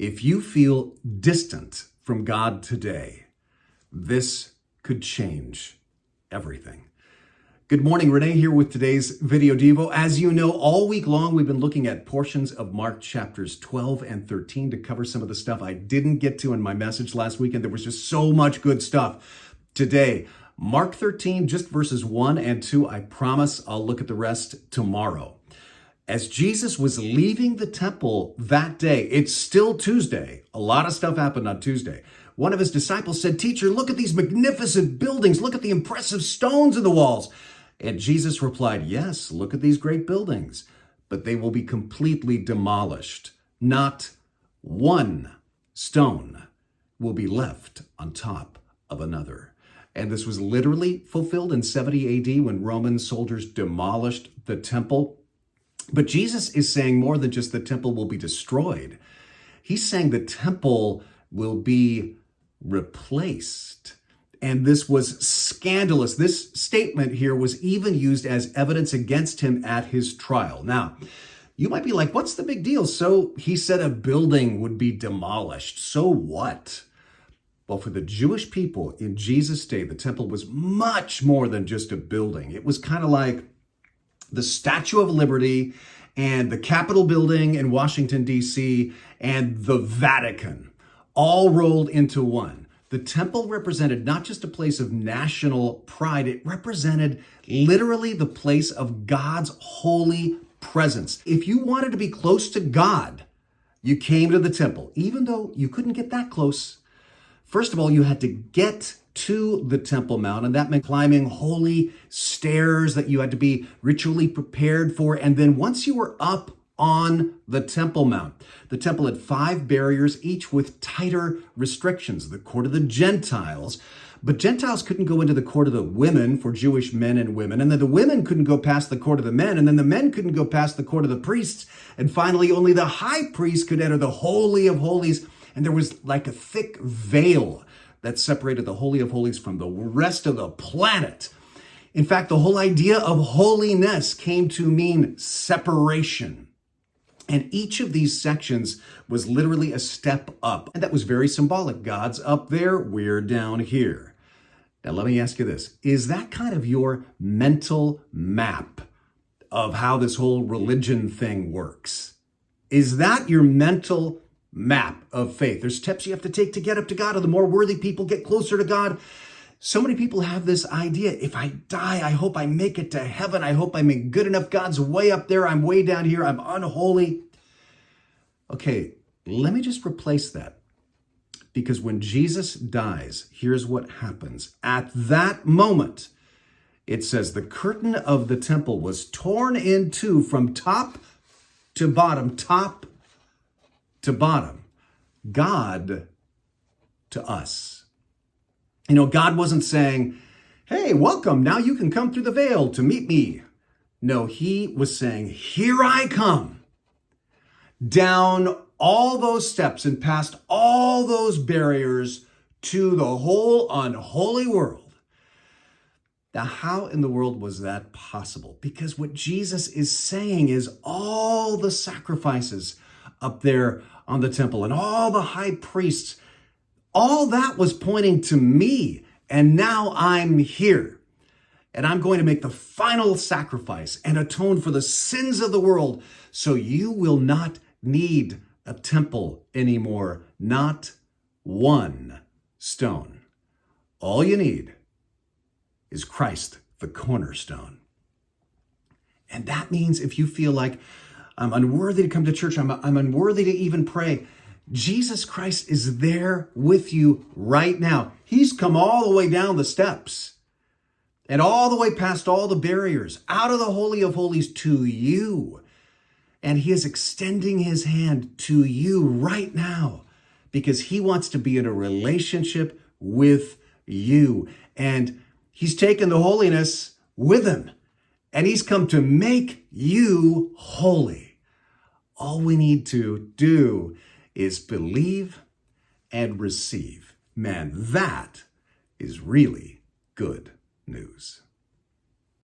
If you feel distant from God today, this could change everything. Good morning, Renee here with today's VideoDevo. As you know, all week long we've been looking at portions of Mark chapters 12 and 13 to cover some of the stuff I didn't get to in my message last weekend. There was just so much good stuff. Today, Mark 13, just verses 1 and 2. I promise I'll look at the rest tomorrow. As Jesus was leaving the temple that day, it's still Tuesday. A lot of stuff happened on Tuesday. One of his disciples said, "Teacher, look at these magnificent buildings. Look at the impressive stones in the walls." And Jesus replied, "Yes, look at these great buildings, but they will be completely demolished. Not one stone will be left on top of another." And this was literally fulfilled in 70 AD when Roman soldiers demolished the temple. But Jesus is saying more than just the temple will be destroyed. He's saying the temple will be replaced. And this was scandalous. This statement here was even used as evidence against him at his trial. Now, you might be like, what's the big deal? So he said a building would be demolished. So what? Well, for the Jewish people in Jesus' day, the temple was much more than just a building. It was kind of like the Statue of Liberty and the Capitol building in Washington, D.C., and the Vatican, all rolled into one. The temple represented not just a place of national pride, it represented literally the place of God's holy presence. If you wanted to be close to God, you came to the temple, even though you couldn't get that close. First of all, you had to get to the Temple Mount, and that meant climbing holy stairs that you had to be ritually prepared for. And then once you were up on the Temple Mount, the temple had 5 barriers, each with tighter restrictions. The court of the Gentiles, but Gentiles couldn't go into the court of the women for Jewish men and women. And then the women couldn't go past the court of the men. And then the men couldn't go past the court of the priests. And finally, only the high priest could enter the Holy of Holies. And there was like a thick veil that separated the Holy of Holies from the rest of the planet. In fact, the whole idea of holiness came to mean separation. And each of these sections was literally a step up. And that was very symbolic. God's up there, we're down here. Now, let me ask you this. Is that kind of your mental map of how this whole religion thing works? Is that your mental map of faith? There's steps you have to take to get up to God, and the more worthy people get closer to God. So many people have this idea, if I die, I hope I make it to heaven. I hope I'm good enough. God's way up there. I'm way down here. I'm unholy. Okay, let me just replace that. Because when Jesus dies, here's what happens. At that moment, it says the curtain of the temple was torn in two from top to bottom, top to bottom. God to us. You know, God wasn't saying, "Hey, welcome, now you can come through the veil to meet me." No, he was saying, "Here I come." Down all those steps and past all those barriers to the whole unholy world. Now, how in the world was that possible? Because what Jesus is saying is all the sacrifices up there on the temple and all the high priests, all that was pointing to me. And now I'm here. And I'm going to make the final sacrifice and atone for the sins of the world. So you will not need a temple anymore. Not one stone. All you need is Christ, the cornerstone. And that means if you feel like, I'm unworthy to come to church, I'm unworthy to even pray, Jesus Christ is there with you right now. He's come all the way down the steps and all the way past all the barriers, out of the Holy of Holies to you. And he is extending his hand to you right now because he wants to be in a relationship with you. And he's taken the holiness with him, and he's come to make you holy. All we need to do is believe and receive. Man, that is really good news.